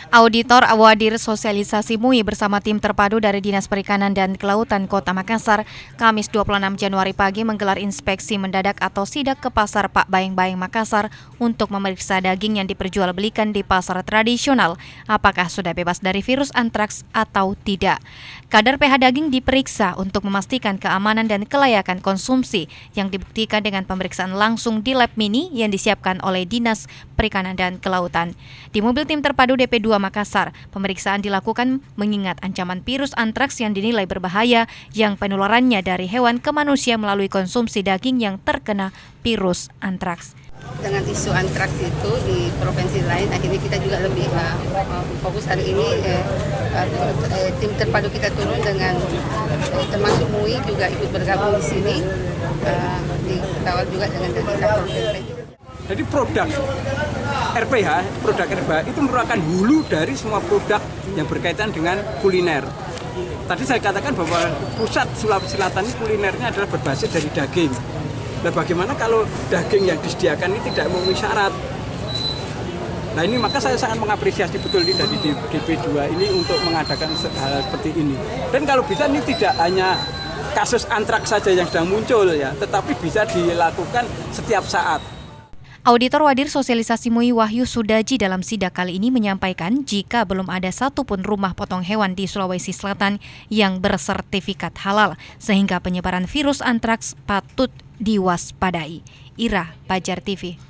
Auditor Wadir Sosialisasi MUI bersama tim terpadu dari Dinas Perikanan dan Kelautan Kota Makassar, Kamis 26 Januari pagi menggelar inspeksi mendadak atau sidak ke Pasar Pak Baeng-Baeng Makassar untuk memeriksa daging yang diperjualbelikan di pasar tradisional, apakah sudah bebas dari virus antraks atau tidak. Kadar pH daging diperiksa untuk memastikan keamanan dan kelayakan konsumsi yang dibuktikan dengan pemeriksaan langsung di lab mini yang disiapkan oleh Dinas Perikanan dan Kelautan. Di mobil tim terpadu DP2 Makassar, pemeriksaan dilakukan mengingat ancaman virus antraks yang dinilai berbahaya yang penularannya dari hewan ke manusia melalui konsumsi daging yang terkena virus antraks. Dengan isu antraks itu di provinsi lain, akhirnya kita juga lebih fokus hari ini. Tim terpadu kita turun dengan termasuk MUI juga ikut bergabung di sini, dikawal juga dengan dari Satpol PP. Jadi produk RPH itu merupakan hulu dari semua produk yang berkaitan dengan kuliner. Tadi saya katakan bahwa pusat Sulawesi Selatan ini kulinernya adalah berbasis dari daging. Nah, bagaimana kalau daging yang disediakan ini tidak memenuhi syarat? Nah, ini maka saya sangat mengapresiasi betul ini dari DP2 ini untuk mengadakan hal seperti ini. Dan kalau bisa ini tidak hanya kasus antraks saja yang sedang muncul ya, tetapi bisa dilakukan setiap saat. Auditor Wadir Sosialisasi MUI Wahyu Sudaji dalam sidak kali ini menyampaikan jika belum ada satupun rumah potong hewan di Sulawesi Selatan yang bersertifikat halal, sehingga penyebaran virus antraks patut diwaspadai. Ira, Pajar TV.